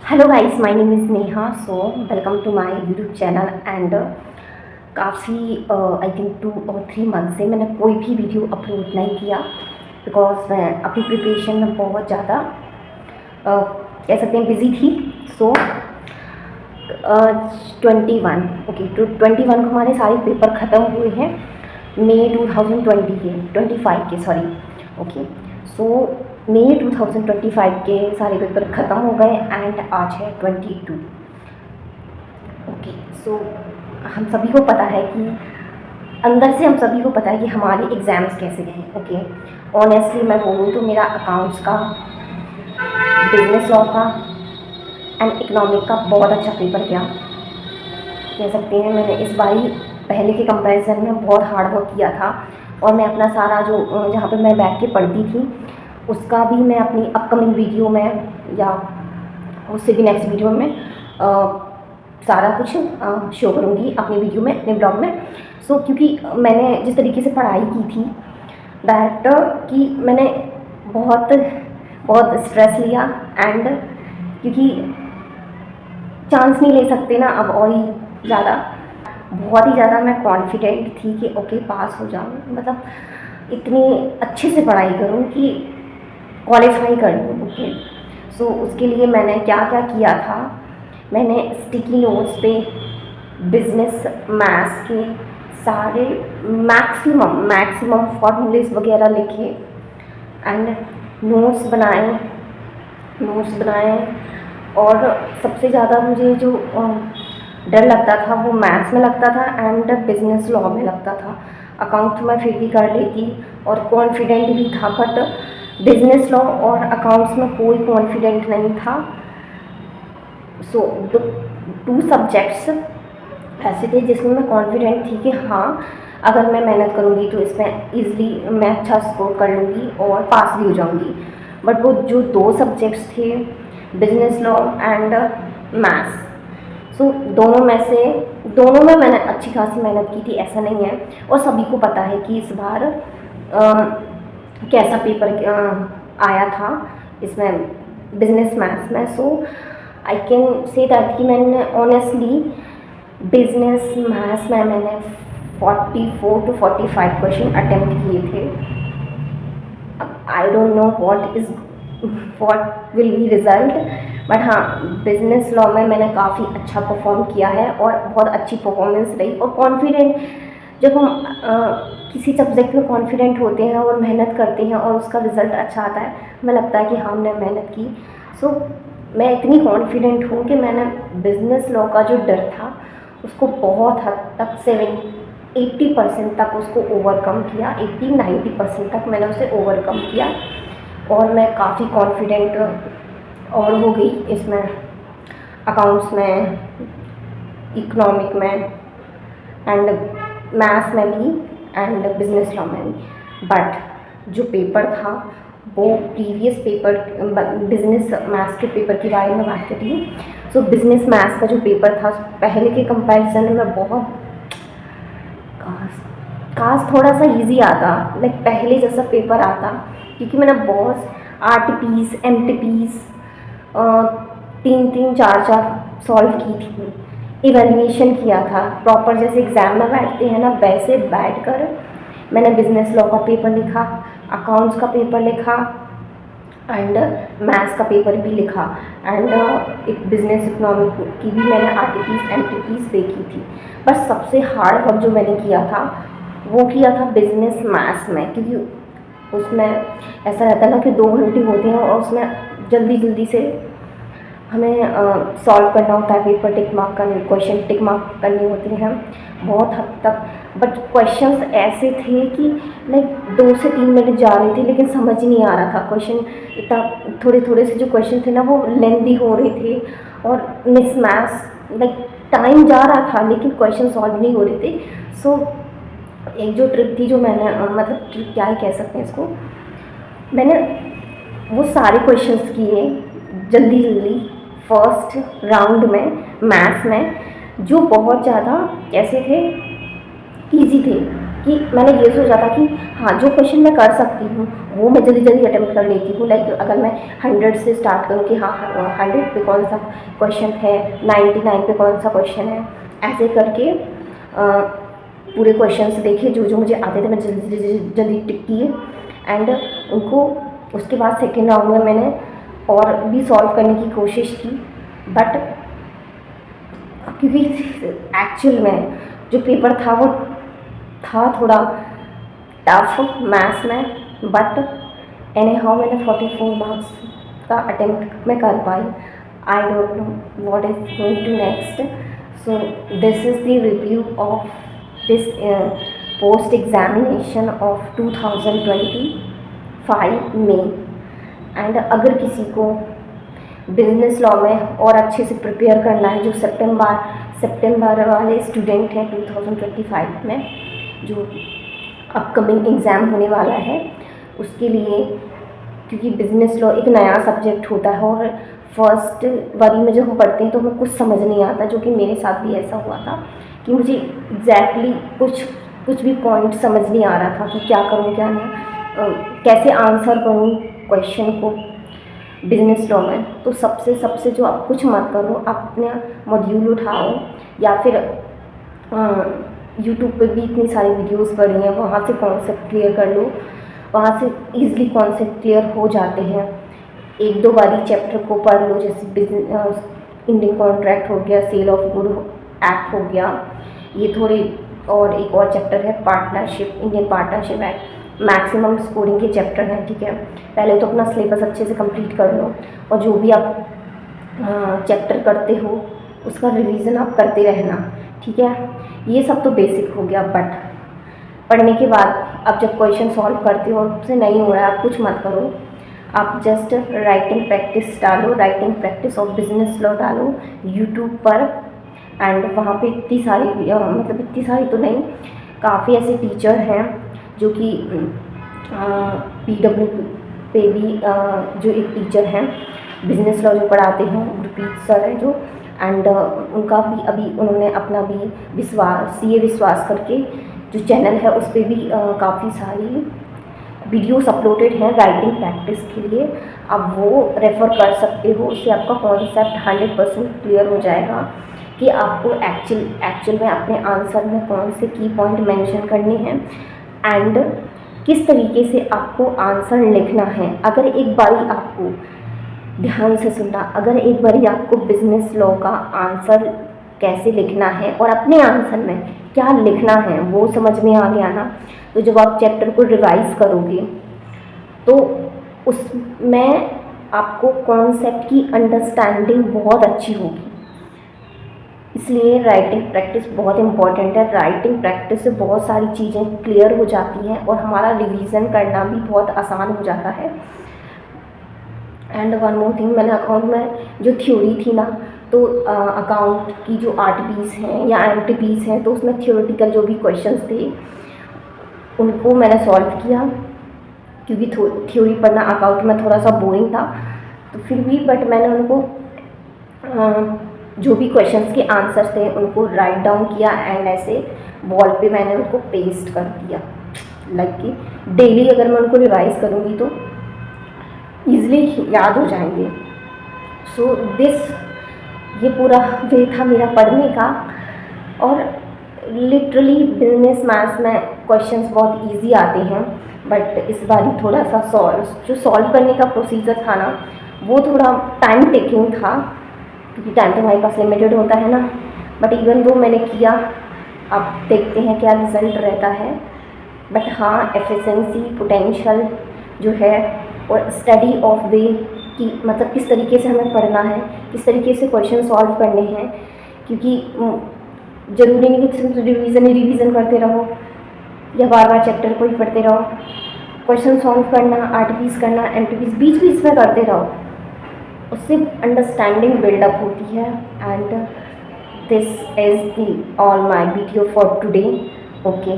Hello guys, my name is Neha. So welcome to my YouTube channel. And काफ़ी I think 2 और 3 month से मैंने कोई भी वीडियो अपलोड नहीं किया बिकॉज मैं अपनी प्रिपरेशन में बहुत ज़्यादा कह सकते हैं बिज़ी थी। सो 21 ओके, तो 21 को हमारे सारे पेपर ख़त्म हुए हैं। मई 2020 के 25 के सॉरी ओके। सो मई 2025 के सारे पेपर ख़त्म हो गए एंड आज है 22 ओके। सो हम सभी को पता है कि अंदर से हम सभी को पता है कि हमारे एग्ज़ाम्स कैसे गए। ओके, ऑनेस्टली मैं बोलूँ तो मेरा अकाउंट्स का, बिजनेस लॉ का एंड इकोनॉमिक का बहुत अच्छा पेपर गया। कह सकते हैं मैंने इस बारी पहले के कंपैरिजन में बहुत हार्ड वर्क किया था और मैं अपना सारा जो जहाँ पे मैं बैठ के पढ़ती थी उसका भी मैं अपनी अपकमिंग वीडियो में या उससे भी नेक्स्ट वीडियो में सारा कुछ शो करूँगी अपनी वीडियो में, अपने ब्लॉग में। सो क्योंकि मैंने जिस तरीके से पढ़ाई की थी दैट कि मैंने बहुत बहुत स्ट्रेस लिया एंड क्योंकि चांस नहीं ले सकते ना अब, और ही ज़्यादा बहुत ही ज़्यादा मैं कॉन्फिडेंट थी कि ओके पास हो जाऊँ, मतलब इतनी अच्छे से पढ़ाई करूँ कि क्वालिफाई कर लूँ। ओके, सो उसके लिए मैंने क्या क्या किया था, मैंने स्टिकी नोट्स पे बिजनेस मैथ्स के सारे मैक्सिमम फॉर्मूलेस वगैरह लिखे एंड नोट्स बनाए। और सबसे ज़्यादा मुझे जो डर लगता था वो मैथ्स में लगता था एंड बिजनेस लॉ में लगता था। अकाउंट में फिर भी कर लेती और कॉन्फिडेंट भी था, बट बिजनेस लॉ और अकाउंट्स में कोई कॉन्फिडेंट नहीं था। सो 2 सब्जेक्ट्स ऐसे थे जिसमें मैं कॉन्फिडेंट थी कि हाँ अगर मैं मेहनत करूँगी तो इसमें ईज़िली मैं अच्छा स्कोर कर लूँगी और पास भी हो जाऊँगी। बट वो जो 2 सब्जेक्ट्स थे, बिजनेस लॉ एंड मैथ्स, सो दोनों में मैंने अच्छी खासी मेहनत की थी, ऐसा नहीं है। और सभी को पता है कि इस बार कैसा पेपर आया था इसमें बिजनेस मैथ्स में। सो आई कैन से दैट कि मैंने ऑनेस्टली बिजनेस मैथ्स में मैंने 44 to 45 क्वेश्चन अटेम्प्ट किए थे। आई don't know what will be result, but हाँ बिजनेस लॉ में मैंने काफ़ी अच्छा परफॉर्म किया है और बहुत अच्छी परफॉर्मेंस रही। और कॉन्फिडेंट, जब हम किसी सब्जेक्ट में कॉन्फिडेंट होते हैं और मेहनत करते हैं और उसका रिज़ल्ट अच्छा आता है, हमें लगता है कि हाँ हमने मेहनत की। सो मैं इतनी कॉन्फिडेंट हूँ कि मैंने बिजनेस लॉ का जो डर था उसको बहुत हद तक 80% तक उसको ओवरकम किया। 80-90% तक मैंने उसे ओवरकम किया और मैं काफ़ी कॉन्फिडेंट और हो गई इसमें, अकाउंट्स में, इकोनॉमिक में एंड मैथ्स में भी एंड बिजनेस लॉ में भी। बट जो पेपर था वो प्रीवियस पेपर, बिजनेस मैथ्स के पेपर की बारे में बात कर रही हूँ। सो बिजनेस मैथ्स का जो पेपर था पहले के कंपैरिजन में बहुत काश थोड़ा सा इजी आता, लाइक पहले जैसा पेपर आता, क्योंकि मैंने बहुत RTPs MTPs 3-3 4-4 सॉल्व की थी, इवैल्यूएशन किया था प्रॉपर, जैसे एग्ज़ाम में बैठते हैं ना वैसे बैठकर मैंने बिजनेस लॉ का पेपर लिखा, अकाउंट्स का पेपर लिखा एंड मैथ्स का पेपर भी लिखा एंड एक बिजनेस इकोनॉमिक की भी मैंने RTPs MTPs देखी थी। बस सबसे हार्ड वर्क जो मैंने किया था वो किया था बिजनेस मैथ्स में, क्योंकि उसमें ऐसा रहता है ना कि 2 घंटे होते हैं और उसमें जल्दी जल्दी से हमें सॉल्व करना होता है पेपर, क्वेश्चन टिक मार्क करने होते हैं बहुत हद तक। बट क्वेश्चंस ऐसे थे कि लाइक 2 से 3 मिनट जा रहे थे लेकिन समझ ही नहीं आ रहा था क्वेश्चन, इतना थोड़े से जो क्वेश्चन थे ना वो लेंदी हो रहे थे और मिसमैच, लाइक टाइम जा रहा था लेकिन क्वेश्चन सॉल्व नहीं हो रहे थे। सो एक जो ट्रिक थी जो मैंने मतलब ट्रिक क्या ही कह सकते हैं इसको, मैंने वो सारे क्वेश्चंस किए जल्दी फर्स्ट राउंड में मैथ्स में, जो बहुत ज़्यादा कैसे थे, इजी थे। कि मैंने ये सोचा था कि हाँ जो क्वेश्चन मैं कर सकती हूँ वो मैं जल्दी जल्दी अटेम्प्ट कर लेती हूँ। लाइक अगर मैं 100 से स्टार्ट करूँ कि हाँ 100 पे कौन सा क्वेश्चन है, 99 पे कौन सा क्वेश्चन है, ऐसे करके पूरे क्वेश्चंस देखे जो जो मुझे आते थे, मैं जल्दी जल्दी जल्दी टिक किए एंड उनको। उसके बाद सेकेंड राउंड में मैंने और भी सॉल्व करने की कोशिश की, बट क्योंकि एक्चुअल में जो पेपर था वो था थोड़ा टफ मैथ्स में, बट एनी हाउ मैंने 44 मार्क्स का अटेम्प्ट मैं कर पाई। I don't know what is going to next. So this is the review of this post examination of 2025 में। एंड अगर किसी को बिजनेस लॉ में और अच्छे से प्रिपेयर करना है, जो सितंबर वाले स्टूडेंट हैं 2025 में जो अपकमिंग एग्ज़ाम होने वाला है, उसके लिए, क्योंकि बिज़नेस लॉ एक नया सब्जेक्ट होता है और फर्स्ट बारी में जब हम पढ़ते हैं तो हमें कुछ समझ नहीं आता, जो कि मेरे साथ भी ऐसा हुआ था कि मुझे एग्जैक्टली कुछ भी पॉइंट समझ नहीं आ रहा था कि क्या करूँ क्या नहीं, कैसे आंसर करूँ क्वेश्चन को बिजनेस लॉ में। तो सबसे जो आप कुछ मत करो, आप अपना मॉड्यूल उठाओ या फिर यूट्यूब पे भी इतनी सारी वीडियोस पड़ी हैं, वहाँ से कॉन्सेप्ट क्लियर कर लो, वहाँ से इजीली कॉन्सेप्ट क्लियर हो जाते हैं। एक दो बारी चैप्टर को पढ़ लो, जैसे बिजनेस इंडियन कॉन्ट्रैक्ट हो गया, सेल ऑफ गुड एक्ट हो गया, ये थोड़े, और एक और चैप्टर है partnership, Indian partnership act. Maximum scoring के चैप्टर हैं, ठीक है। पहले तो अपना सिलेबस अच्छे से कंप्लीट कर लो और जो भी आप चैप्टर करते हो उसका रिवीजन आप करते रहना, ठीक है। ये सब तो बेसिक हो गया, बट पढ़ने के बाद अब जब क्वेश्चन सॉल्व करते हो उससे नहीं हो रहा है, आप कुछ मत करो, आप जस्ट राइटिंग प्रैक्टिस डालो, writing practice of business law डालो यूट्यूब पर। एंड वहाँ पे इतनी सारी मतलब इतनी सारी तो नहीं, काफ़ी ऐसे टीचर हैं जो कि PW पे भी जो एक टीचर हैं बिजनेस लॉ जो पढ़ाते हैं, गुरप्रीत सर हैं जो, एंड उनका भी अभी उन्होंने अपना भी CA विश्वास करके जो चैनल है उस पर भी काफ़ी सारी वीडियोस अपलोडेड हैं राइटिंग प्रैक्टिस के लिए। आप वो रेफ़र कर सकते हो, उससे आपका कॉन्सेप्ट 100% क्लियर हो जाएगा कि आपको एक्चुअल में अपने आंसर में कौन से की पॉइंट मेंशन करने हैं एंड किस तरीके से आपको आंसर लिखना है। अगर एक बारी आपको ध्यान से सुनना, अगर एक बारी आपको बिजनेस लॉ का आंसर कैसे लिखना है और अपने आंसर में क्या लिखना है वो समझ में आ गया ना, तो जब आप चैप्टर को रिवाइज करोगे तो उसमें आपको कॉन्सेप्ट की अंडरस्टैंडिंग बहुत अच्छी होगी। इसलिए राइटिंग प्रैक्टिस बहुत इम्पॉर्टेंट है। राइटिंग प्रैक्टिस से बहुत सारी चीज़ें क्लियर हो जाती हैं और हमारा रिवीजन करना भी बहुत आसान हो जाता है। एंड वन मोर थिंग, मैंने अकाउंट में जो थ्योरी थी ना, तो अकाउंट की जो RTPs हैं या MTPs हैं, तो उसमें थ्योरेटिकल जो भी क्वेश्चंस थे उनको मैंने सॉल्व किया, क्योंकि थ्योरी पढ़ना अकाउंट में थोड़ा सा बोरिंग था, तो फिर भी बट मैंने उनको जो भी क्वेश्चंस के आंसर्स थे उनको राइट डाउन किया एंड ऐसे वॉल पे मैंने उनको पेस्ट कर दिया। लाइक कि डेली अगर मैं उनको रिवाइज करूँगी तो ईज़िली याद हो जाएंगे। सो ये पूरा वे था मेरा पढ़ने का। और लिटरली बिजनेस मैथ्स में क्वेश्चंस बहुत इजी आते हैं, बट इस बार ही थोड़ा सा सॉल्व करने का प्रोसीजर था ना, वो थोड़ा टाइम टेकिंग था, क्योंकि टाइम तो हमारे पास लिमिटेड होता है ना। बट इवन वो मैंने किया, अब देखते हैं क्या रिज़ल्ट रहता है। बट हाँ, एफिशिएंसी पोटेंशियल जो है और स्टडी ऑफ वे कि मतलब किस तरीके से हमें पढ़ना है, किस तरीके से क्वेश्चन सॉल्व करने हैं, क्योंकि ज़रूरी नहीं कि सिर्फ रिवीजन करते रहो या बार बार चैप्टर को ही पढ़ते रहो। क्वेश्चन सॉल्व करना, RTPs करना, MTPs बीच में करते रहो, उससे अंडरस्टैंडिंग बिल्डअप होती है। And this is the all my video for today. Okay,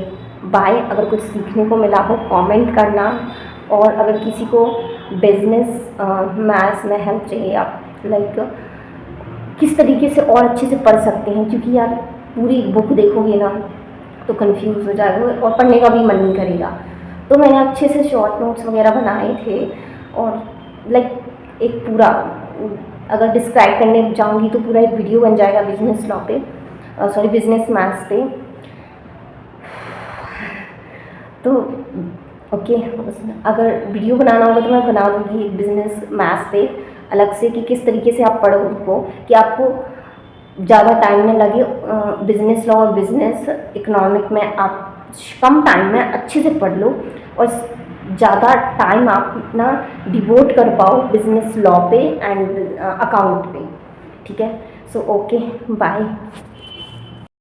bye. अगर कुछ सीखने को मिला हो कमेंट करना, और अगर किसी को बिजनेस मैथ्स में हेल्प चाहिए, आप लाइक किस तरीके से और अच्छे से पढ़ सकते हैं, क्योंकि यार पूरी बुक देखोगे ना तो कंफ्यूज हो जाएगा और पढ़ने का भी मन नहीं करेगा। तो मैंने अच्छे से शॉर्ट नोट्स वगैरह बनाए थे और लाइक एक पूरा, अगर डिस्क्राइब करने जाऊँगी तो पूरा एक वीडियो बन जाएगा बिजनेस लॉ पे, सॉरी बिजनेस मैथ्स पे। तो ओके, अगर वीडियो बनाना होगा तो मैं बना दूँगी बिजनेस मैथ्स पे अलग से कि किस तरीके से आप पढ़ो उसको, कि आपको ज़्यादा टाइम न लगे। बिजनेस लॉ और बिजनेस इकोनॉमिक में आप कम टाइम में अच्छे से पढ़ लो और ज़्यादा टाइम आप अपना डिवोट कर पाओ बिजनेस लॉ पे एंड अकाउंट पे। ठीक है, सो ओके, बाय।